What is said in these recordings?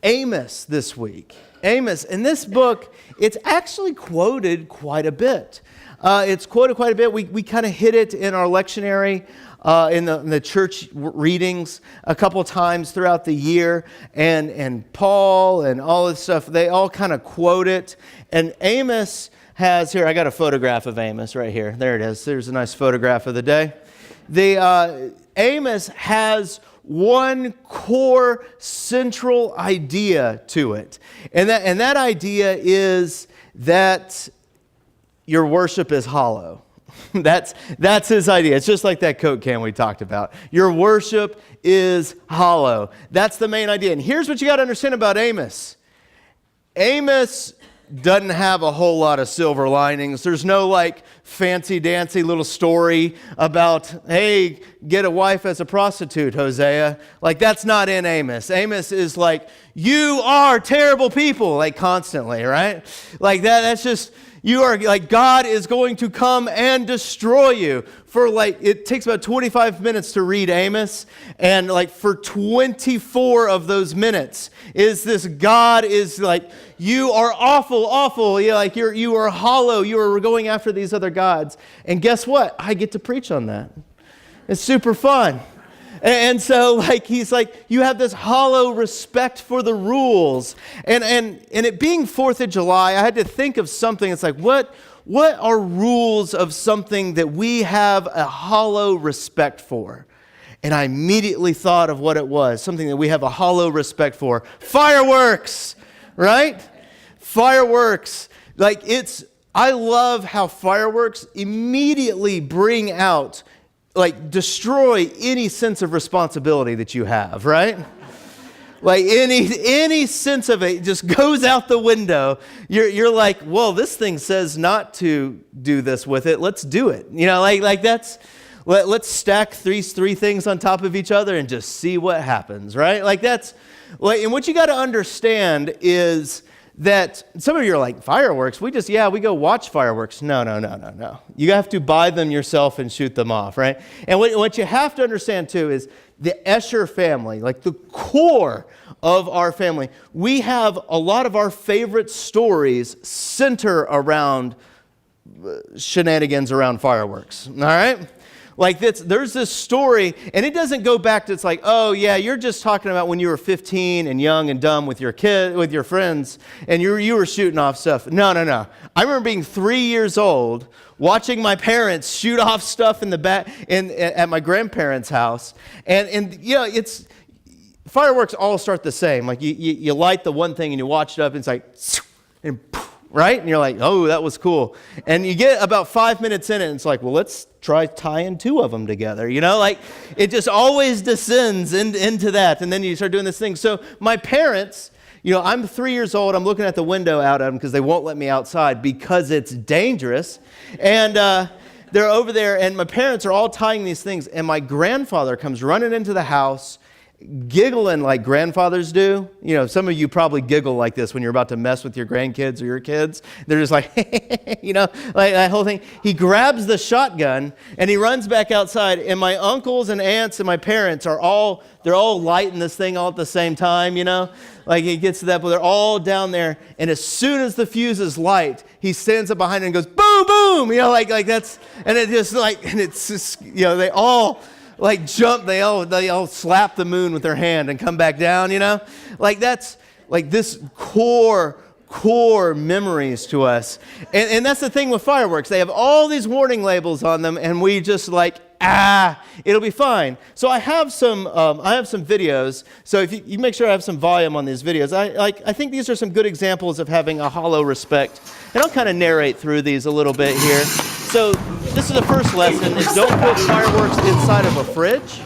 Amos this week. Amos. In this book, it's actually quoted quite a bit. We kind of hit it in our lectionary in the church readings a couple times throughout the year. And Paul and all this stuff, they all kind of quote it. And Amos has, here, I got a photograph of Amos right here. There it is. There's a nice photograph of the day. Amos has one core central idea to it. And that idea is that your worship is hollow. That's his idea. It's just like that Coke can we talked about. Your worship is hollow. That's the main idea. And here's what you got to understand about Amos. Amos doesn't have a whole lot of silver linings. There's no like fancy dancy little story about, hey, get a wife as a prostitute, Hosea. Like that's not in Amos. Amos is like, you are terrible people, like constantly, right? Like that's just, you are like, God is going to come and destroy you. For like, it takes about 25 minutes to read Amos. And like for 24 of those minutes is this God is like, you are awful. Yeah, like you are hollow. You are going after these other gods. And guess what? I get to preach on that. It's super fun. And so like he's like, you have this hollow respect for the rules. And it being 4th of July, I had to think of something. It's like, what are rules of something that we have a hollow respect for? And I immediately thought of what it was, something that we have a hollow respect for. Fireworks, right? Fireworks. Like I love how fireworks immediately bring out, like destroy any sense of responsibility that you have, right? Like any sense of it just goes out the window. You're like, well, this thing says not to do this with it. Let's do it. You know, like that's, let's stack three things on top of each other and just see what happens, right? Like that's, like, and what you got to understand is that some of you are like, fireworks? We go watch fireworks. No. You have to buy them yourself and shoot them off, right? And what you have to understand too is the Escher family, like the core of our family, we have a lot of our favorite stories center around shenanigans around fireworks, all right? Like there's this story, and it doesn't go back to, it's like, oh yeah, you're just talking about when you were 15 and young and dumb with your friends, and you were shooting off stuff. No. I remember being 3 years old, watching my parents shoot off stuff in the back at my grandparents' house, and you know, it's fireworks all start the same. Like you light the one thing and you watch it up, and it's like, and right? And you're like, oh, that was cool. And you get about 5 minutes in it, and it's like, well, let's try tying 2 of them together. You know, like it just always descends into that. And then you start doing this thing. So my parents, you know, I'm 3 years old. I'm looking at the window out at them because they won't let me outside because it's dangerous. And they're over there, and my parents are all tying these things. And my grandfather comes running into the house, giggling like grandfathers do. You know, some of you probably giggle like this when you're about to mess with your grandkids or your kids. They're just like, you know, like that whole thing. He grabs the shotgun and he runs back outside, and my uncles and aunts and my parents they're all lighting this thing all at the same time, you know? Like he gets to that, but they're all down there, and as soon as the fuses light, he stands up behind it and goes, boom, boom, you know, like that's, and it just like, and it's just, you know, they all like jump, they all slap the moon with their hand and come back down, you know? Like that's like this core memories to us. And that's the thing with fireworks. They have all these warning labels on them, and we just like, it'll be fine. So I have some videos. So if you make sure I have some volume on these videos. I think these are some good examples of having a hollow respect. And I'll kind of narrate through these a little bit here. So this is the first lesson, is don't put fireworks inside of a fridge.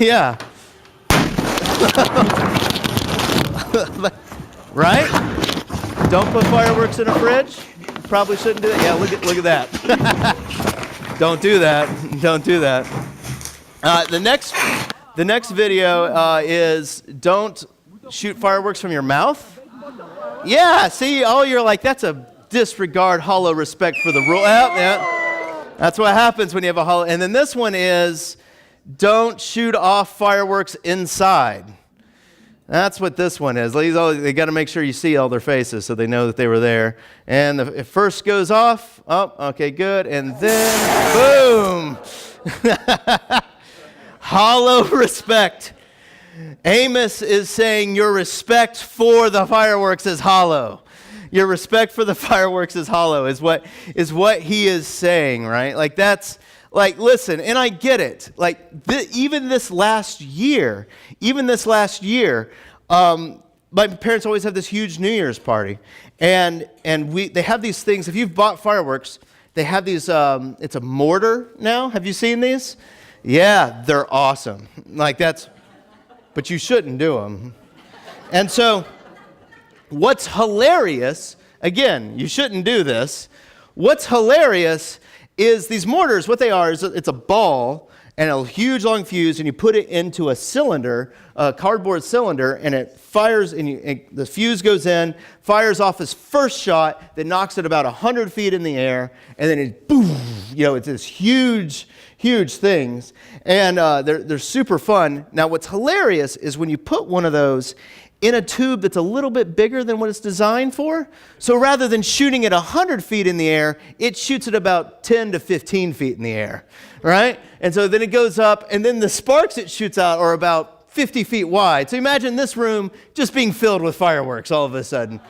Yeah. Right? Don't put fireworks in a fridge. Probably shouldn't do that. Yeah, look at that. Don't do that. The next video is don't shoot fireworks from your mouth. Yeah, see, you're like, that's a disregard, hollow respect for the rule. Yeah. That's what happens when you have a hollow. And then this one is don't shoot off fireworks inside. That's what this one is. They got to make sure you see all their faces so they know that they were there. And it first goes off. Oh, okay, good. And then, boom. Hollow respect. Amos is saying your respect for the fireworks is hollow. Your respect for the fireworks is hollow is what he is saying, right? Like that's, like, listen, and I get it. Like, even this last year, my parents always have this huge New Year's party. And they have these things. If you've bought fireworks, they have these, it's a mortar now. Have you seen these? Yeah, they're awesome. Like, but you shouldn't do them. And so, what's hilarious, again, you shouldn't do this. What's hilarious is these mortars, what they are is it's a ball and a huge long fuse, and you put it into a cylinder, a cardboard cylinder, and it fires, and the fuse goes in, fires off this first shot that knocks it about 100 feet in the air, and then it, boom, it's this huge things, and they're super fun. Now, what's hilarious is when you put one of those in a tube that's a little bit bigger than what it's designed for. So rather than shooting it 100 feet in the air, it shoots it about 10 to 15 feet in the air, right? And so then it goes up, and then the sparks it shoots out are about 50 feet wide. So imagine this room just being filled with fireworks all of a sudden.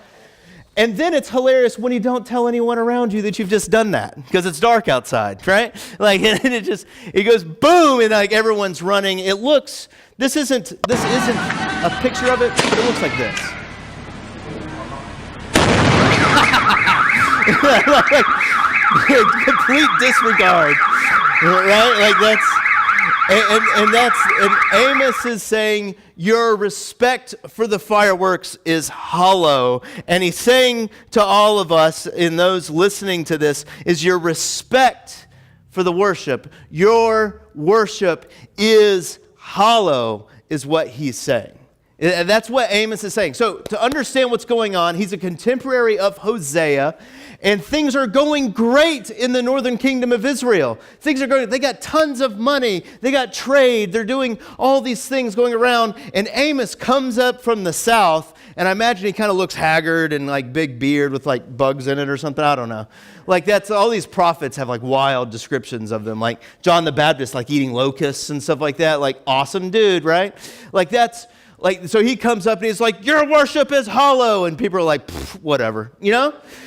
And then it's hilarious when you don't tell anyone around you that you've just done that because it's dark outside, right? Like, and it goes boom, and like everyone's running. This isn't a picture of it, but it looks like this. Like, complete disregard, right? Like and Amos is saying your respect for the fireworks is hollow. And he's saying to all of us and those listening to this is your respect for the worship. Your worship is hollow, is what he's saying. And that's what Amos is saying. So to understand what's going on, he's a contemporary of Hosea, and things are going great in the northern kingdom of Israel. Things are going, they got tons of money, they got trade, they're doing all these things going around, and Amos comes up from the south, and I imagine he kind of looks haggard and like big beard with like bugs in it or something, I don't know. Like that's, all these prophets have like wild descriptions of them, like John the Baptist like eating locusts and stuff like that, like awesome dude, right? Like that's, like, so he comes up and he's like, your worship is hollow. And people are like, whatever,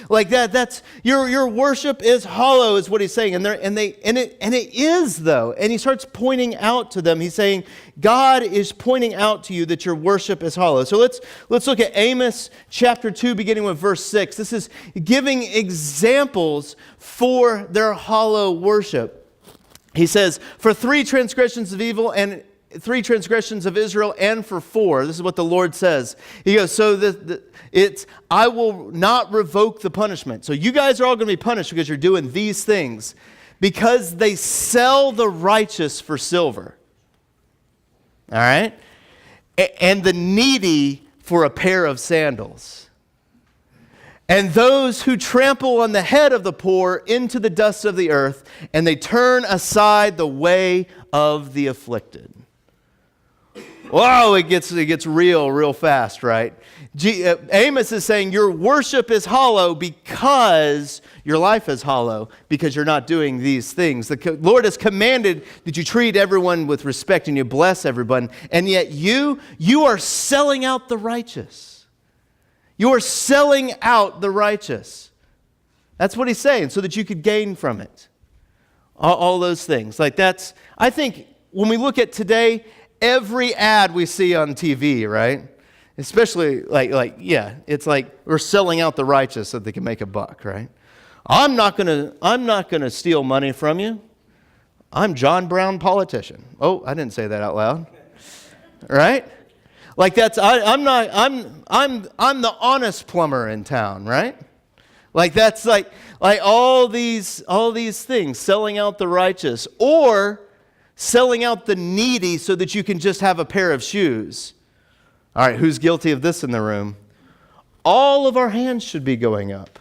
like that's your worship is hollow is what he's saying. And it is though. And he starts pointing out to them. He's saying, God is pointing out to you that your worship is hollow. So let's look at Amos chapter 2, beginning with verse 6. This is giving examples for their hollow worship. He says, for 3 transgressions of evil and 3 transgressions of Israel, and for 4. This is what the Lord says. He goes, so I will not revoke the punishment. So you guys are all going to be punished because you're doing these things. Because they sell the righteous for silver. All right? And the needy for a pair of sandals. And those who trample on the head of the poor into the dust of the earth, and they turn aside the way of the afflicted. Whoa, it gets real fast, right? Amos is saying your worship is hollow because your life is hollow, because you're not doing these things. The Lord has commanded that you treat everyone with respect and you bless everyone, and yet you are selling out the righteous. You are selling out the righteous. That's what he's saying, so that you could gain from it. All those things. Like that's, I think when we look at today, every ad we see on TV, right? Especially it's like we're selling out the righteous so they can make a buck, right? I'm not gonna steal money from you. I'm John Brown, politician. Oh, I didn't say that out loud. Right? Like that's I'm the honest plumber in town, right? Like that's like all these things, selling out the righteous, or selling out the needy so that you can just have a pair of shoes. All right, who's guilty of this in the room? All of our hands should be going up.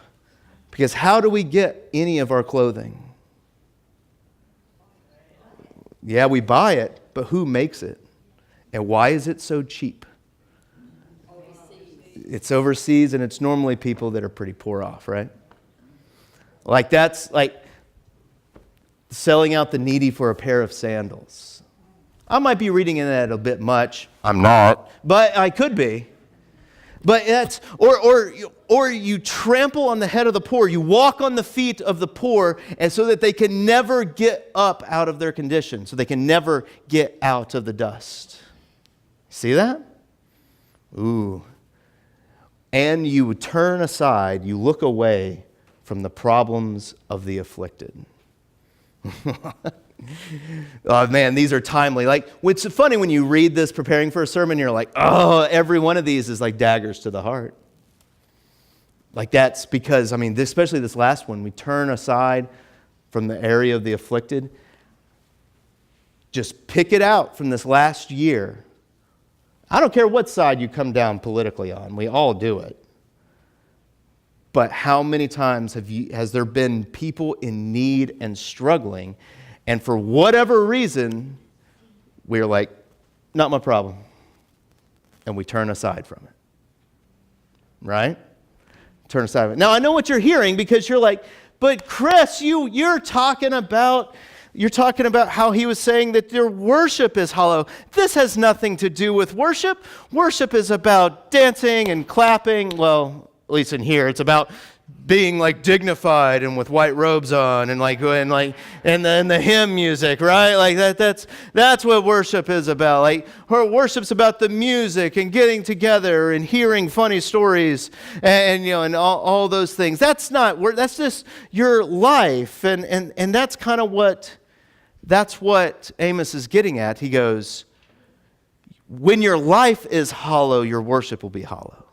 Because how do we get any of our clothing? Yeah, we buy it, but who makes it? And why is it so cheap? it's overseas, and it's normally people that are pretty poor off, right? Like that's like selling out the needy for a pair of sandals. I might be reading in that a bit much. I'm not, but I could be. But that's or you trample on the head of the poor. You walk on the feet of the poor, and so that they can never get up out of their condition, so they can never get out of the dust. See that? Ooh. And you turn aside, you look away from the problems of the afflicted. Oh man, these are timely. Like, it's funny when you read this preparing for a sermon, you're like, oh, every one of these is like daggers to the heart. Like that's because, I mean, especially this last one, we turn aside from the area of the afflicted. Just pick it out from this last year. I don't care what side you come down politically on. We all do it. But how many times has there been people in need and struggling, and for whatever reason, we're like, not my problem. And we turn aside from it. Right? Turn aside from it. Now, I know what you're hearing, because you're like, but Chris, you're talking about how he was saying that their worship is hollow. This has nothing to do with worship. Worship is about dancing and clapping. Well, at least in here, it's about being like dignified and with white robes on and then the hymn music, right? Like that's what worship is about. Like worship's about the music and getting together and hearing funny stories and all those things. That's just your life, and that's kind of what Amos is getting at. He goes, when your life is hollow, your worship will be hollow.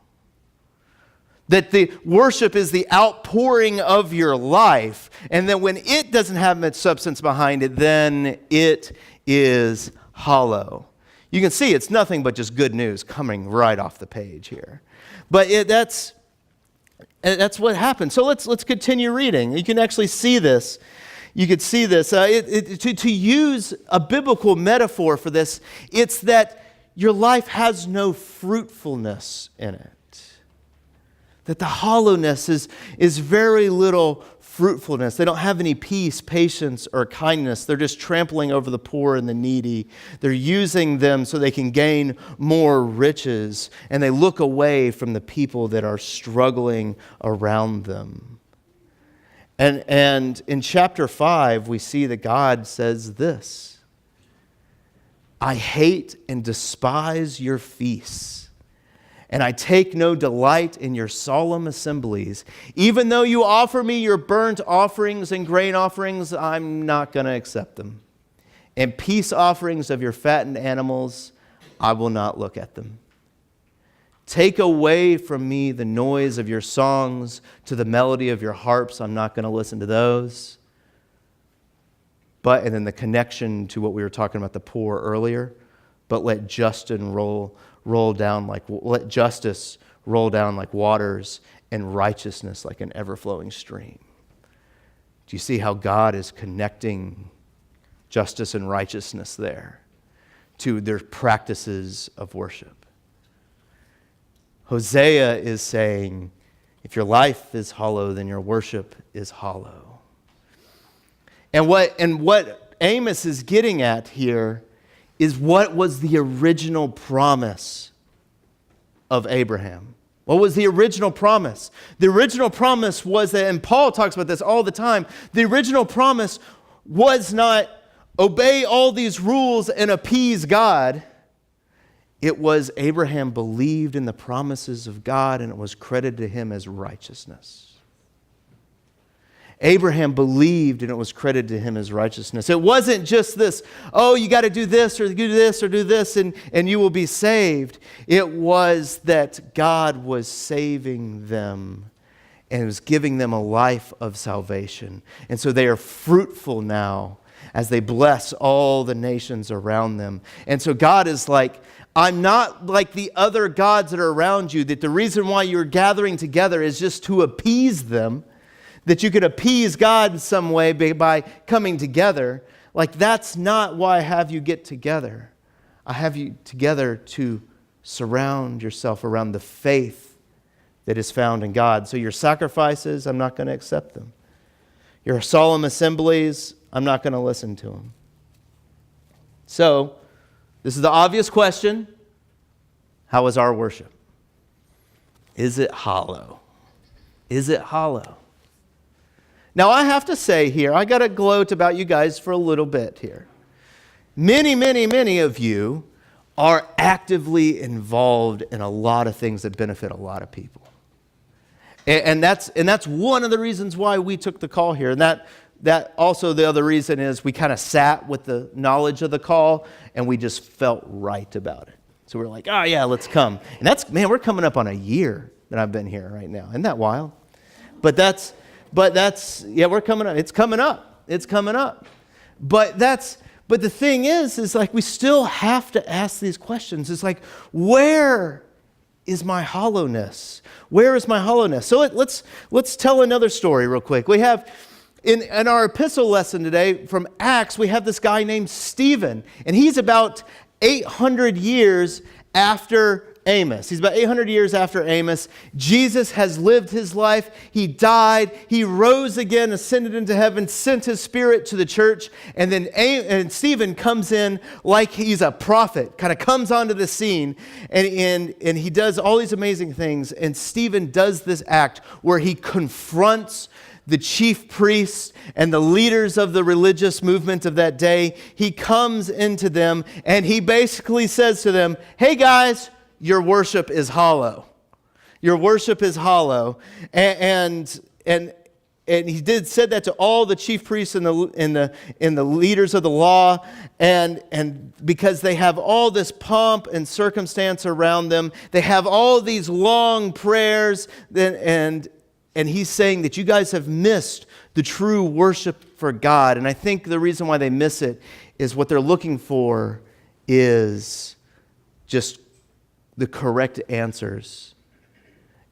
That the worship is the outpouring of your life, and that when it doesn't have much substance behind it, then it is hollow. You can see it's nothing but just good news coming right off the page here. But that's what happens. So let's continue reading. You can actually see this. You could see this. To use a biblical metaphor for this, it's that your life has no fruitfulness in it. That the hollowness is very little fruitfulness. They don't have any peace, patience, or kindness. They're just trampling over the poor and the needy. They're using them so they can gain more riches, and they look away from the people that are struggling around them. And in chapter 5, we see that God says this: I hate and despise your feasts, and I take no delight in your solemn assemblies. Even though you offer me your burnt offerings and grain offerings, I'm not going to accept them. And peace offerings of your fattened animals, I will not look at them. Take away from me the noise of your songs, to the melody of your harps. I'm not going to listen to those. And then the connection to what we were talking about the poor earlier. But let justice roll down like waters, and righteousness like an ever-flowing stream. Do you see how God is connecting justice and righteousness there to their practices of worship? Hosea is saying, if your life is hollow, then your worship is hollow. And what Amos is getting at here is what was the original promise of Abraham. What was the original promise? The original promise was that, and Paul talks about this all the time, the original promise was not obey all these rules and appease God. It was Abraham believed in the promises of God, and it was credited to him as righteousness. Abraham believed, and it was credited to him as righteousness. It wasn't just this, oh, you got to do this or do this or do this and you will be saved. It was that God was saving them and was giving them a life of salvation. And so they are fruitful now as they bless all the nations around them. And so God is like, I'm not like the other gods that are around you, that the reason why you're gathering together is just to appease them, that you could appease God in some way by coming together. Like, that's not why I have you get together. I have you together to surround yourself around the faith that is found in God. So your sacrifices, I'm not going to accept them. Your solemn assemblies, I'm not going to listen to them. So, this is the obvious question. How is our worship? Is it hollow? Is it hollow? Now, I have to say here, I got to gloat about you guys for a little bit here. Many of you are actively involved in a lot of things that benefit a lot of people. And that's one of the reasons why we took the call here. And that also the other reason is we kind of sat with the knowledge of the call and we just felt right about it. So we're like, oh yeah, let's come. And we're coming up on a year that I've been here right now. Isn't that wild? But we're coming up. It's coming up. It's coming up. But the thing is like we still have to ask these questions. It's like, where is my hollowness? Where is my hollowness? So let's tell another story real quick. We have in our epistle lesson today from Acts, we have this guy named Stephen, and he's about 800 years after Amos. He's about 800 years after Amos. Jesus has lived his life. He died. He rose again, ascended into heaven, sent his spirit to the church. And then Stephen comes in like he's a prophet, kind of comes onto the scene. And he does all these amazing things. And Stephen does this act where he confronts the chief priests and the leaders of the religious movement of that day. He comes into them and he basically says to them, hey guys, your worship is hollow. Your worship is hollow. And he said that to all the chief priests and the leaders of the law, and because they have all this pomp and circumstance around them, they have all these long prayers, and he's saying that you guys have missed the true worship for God. And I think the reason why they miss it is what they're looking for is just the correct answers,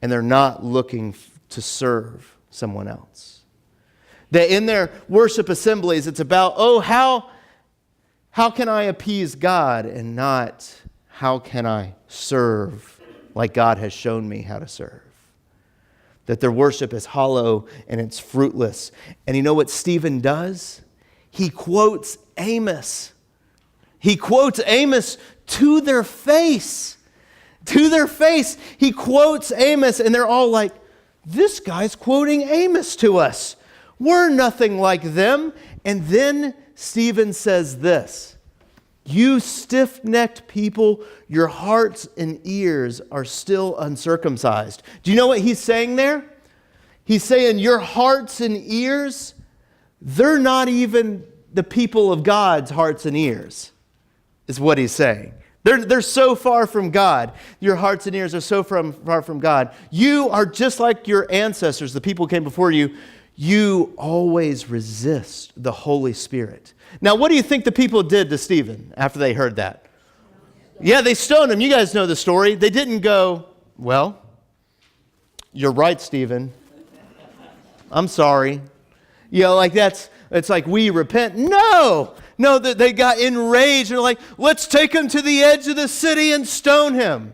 and they're not looking to serve someone else. That in their worship assemblies, it's about, how can I appease God, and not how can I serve like God has shown me how to serve. That their worship is hollow and it's fruitless. And you know what Stephen does? He quotes Amos. He quotes Amos to their face. To their face, he quotes Amos, and they're all like, this guy's quoting Amos to us. We're nothing like them. And then Stephen says this, you stiff-necked people, your hearts and ears are still uncircumcised. Do you know what he's saying there? He's saying your hearts and ears, they're not even the people of God's hearts and ears, is what he's saying. They're so far from God. Your hearts and ears are so far from God. You are just like your ancestors, the people who came before you. You always resist the Holy Spirit. Now, what do you think the people did to Stephen after they heard that? Yeah, they stoned him. You guys know the story. They didn't go, well, you're right, Stephen. I'm sorry. You know, like it's like we repent. No, they got enraged and they're like, let's take him to the edge of the city and stone him.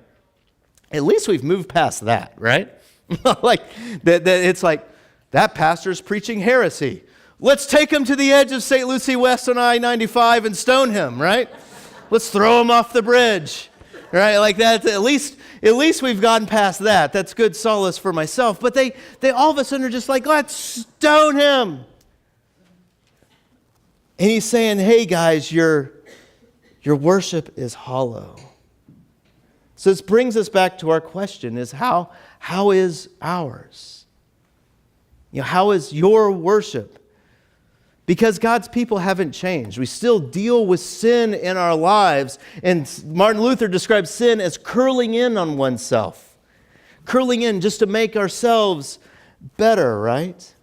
At least we've moved past that, right? Like that it's like that pastor's preaching heresy. Let's take him to the edge of St. Lucie West on I-95 and stone him, right? Let's throw him off the bridge, right? Like that. At least we've gotten past that. That's good solace for myself. But they all of a sudden are just like, let's stone him. And he's saying, hey guys, your worship is hollow. So this brings us back to our question is how is ours? You know, how is your worship? Because God's people haven't changed. We still deal with sin in our lives. And Martin Luther describes sin as curling in on oneself. Curling in just to make ourselves better, right?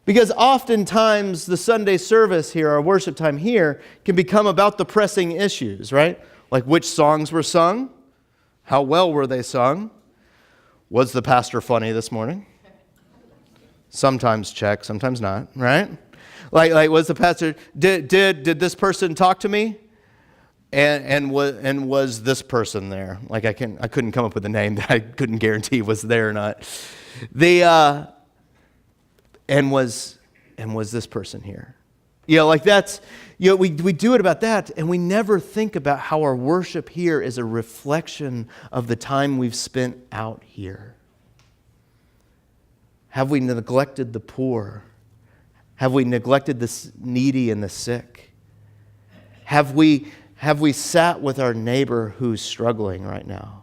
Because oftentimes the Sunday service here, our worship time here, can become about the pressing issues, right? Like which songs were sung? How well were they sung? Was the pastor funny this morning? Sometimes check, sometimes not, right? Like was the pastor, did this person talk to me? and was this person there? Like I couldn't come up with a name that I couldn't guarantee was there or not. And was this person here? Like that's, we do it about that, and we never think about how our worship here is a reflection of the time we've spent out here. Have we neglected the poor? Have we neglected the needy and the sick? Have we sat with our neighbor who's struggling right now?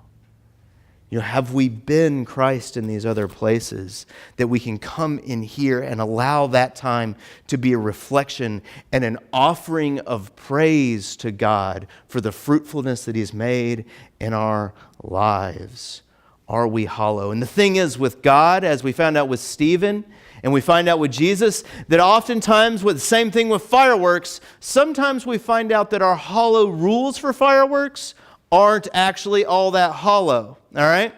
Have we been Christ in these other places that we can come in here and allow that time to be a reflection and an offering of praise to God for the fruitfulness that He's made in our lives? Are we hollow? And the thing is with God, as we found out with Stephen, and we find out with Jesus, that oftentimes with the same thing with fireworks, sometimes we find out that our hollow rules for fireworks aren't actually all that hollow, all right?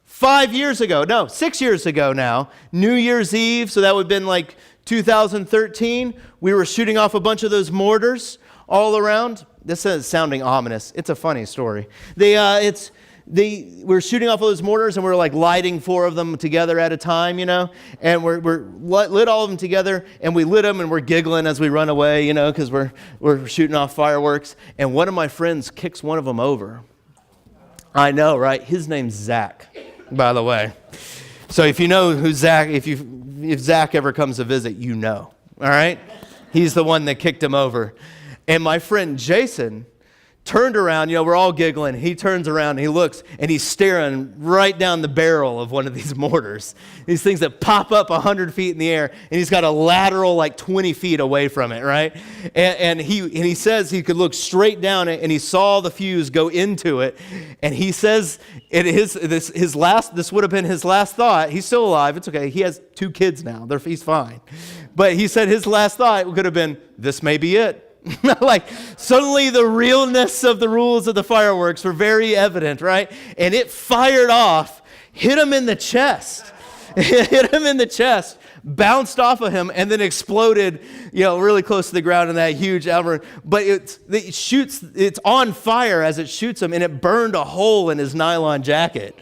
6 years ago now, New Year's Eve, so that would have been like 2013, we were shooting off a bunch of those mortars all around. This is sounding ominous. It's a funny story. We were shooting off all those mortars, and we were like lighting 4 of them together at a time, and we're lit all of them together, and we lit them, and we're giggling as we run away, because we're shooting off fireworks. And one of my friends kicks one of them over. I know, right? His name's Zach, by the way. So if you know who Zach, if Zach ever comes to visit, all right? He's the one that kicked him over. And my friend Jason turned around, we're all giggling. He turns around and he looks and he's staring right down the barrel of one of these mortars. These things that pop up 100 feet in the air, and he's got a lateral like 20 feet away from it, right? And he says he could look straight down it, and he saw the fuse go into it. And he says this would have been his last thought. He's still alive. It's okay. He has 2 kids now. He's fine. But he said his last thought could have been, this may be it. Like suddenly the realness of the rules of the fireworks were very evident, right? And it fired off, hit him in the chest. Hit him in the chest, bounced off of him, and then exploded, really close to the ground in that huge outburst. But it's on fire as it shoots him, and it burned a hole in his nylon jacket.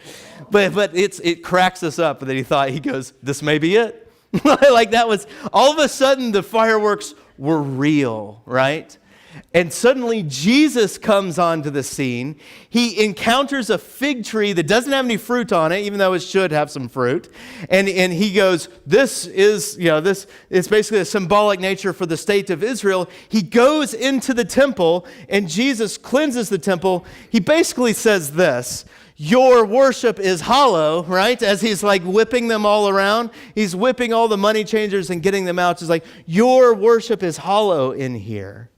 But it cracks us up, and then he goes, this may be it. Like that was, all of a sudden the fireworks were real, right? And suddenly Jesus comes onto the scene. He encounters a fig tree that doesn't have any fruit on it, even though it should have some fruit. And he goes, this is, this is basically a symbolic nature for the state of Israel. He goes into the temple, and Jesus cleanses the temple. He basically says this: your worship is hollow, right? As he's like whipping them all around. He's whipping all the money changers and getting them out. It's like, your worship is hollow in here.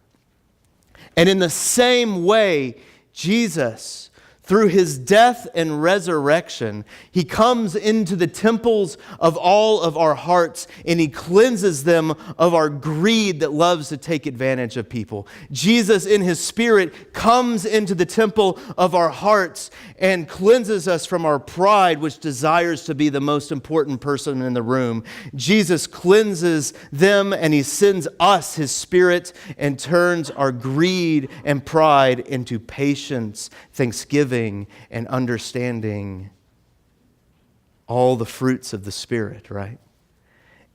And in the same way, Jesus, through his death and resurrection, he comes into the temples of all of our hearts, and he cleanses them of our greed that loves to take advantage of people. Jesus, in his Spirit, comes into the temple of our hearts and cleanses us from our pride, which desires to be the most important person in the room. Jesus cleanses them, and he sends us his Spirit and turns our greed and pride into patience, thanksgiving, and understanding, all the fruits of the Spirit, right?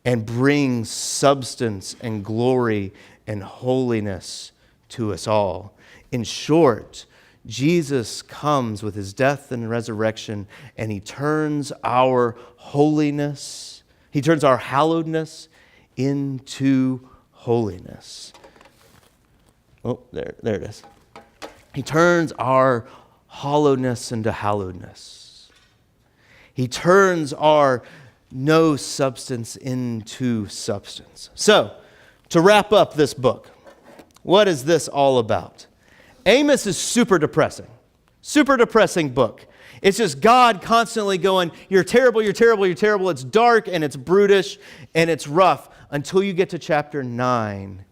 And brings substance and glory and holiness to us all. In short, Jesus comes with his death and resurrection, and he turns our holiness, he turns our hallowedness into holiness. Oh, there it is. He turns our hollowness into hallowedness. He turns our no substance into substance. So, to wrap up this book, what is this all about? Amos is super depressing book. It's just God constantly going, you're terrible, you're terrible, you're terrible. It's dark and it's brutish and it's rough until you get to chapter 9.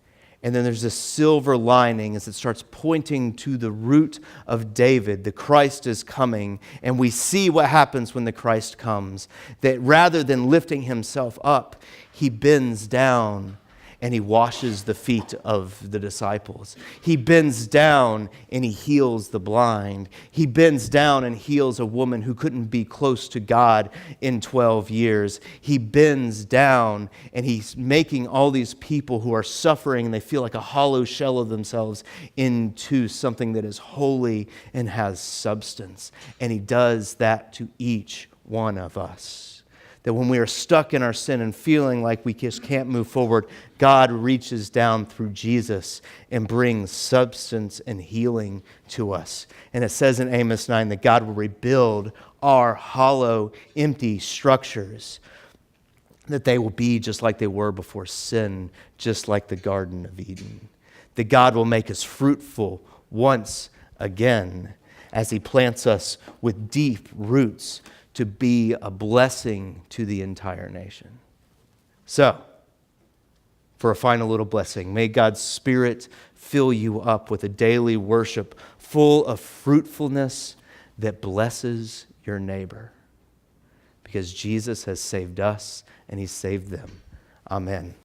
And then there's this silver lining as it starts pointing to the root of David. The Christ is coming. And we see what happens when the Christ comes. That rather than lifting himself up, he bends down. and he washes the feet of the disciples. He bends down and he heals the blind. He bends down and heals a woman who couldn't be close to God in 12 years. He bends down and he's making all these people who are suffering and they feel like a hollow shell of themselves into something that is holy and has substance. And he does that to each one of us. That when we are stuck in our sin and feeling like we just can't move forward, God reaches down through Jesus and brings substance and healing to us. And it says in Amos 9 that God will rebuild our hollow, empty structures, that they will be just like they were before sin, just like the Garden of Eden. That God will make us fruitful once again as he plants us with deep roots to be a blessing to the entire nation. So, for a final little blessing, may God's Spirit fill you up with a daily worship full of fruitfulness that blesses your neighbor. Because Jesus has saved us and he saved them. Amen.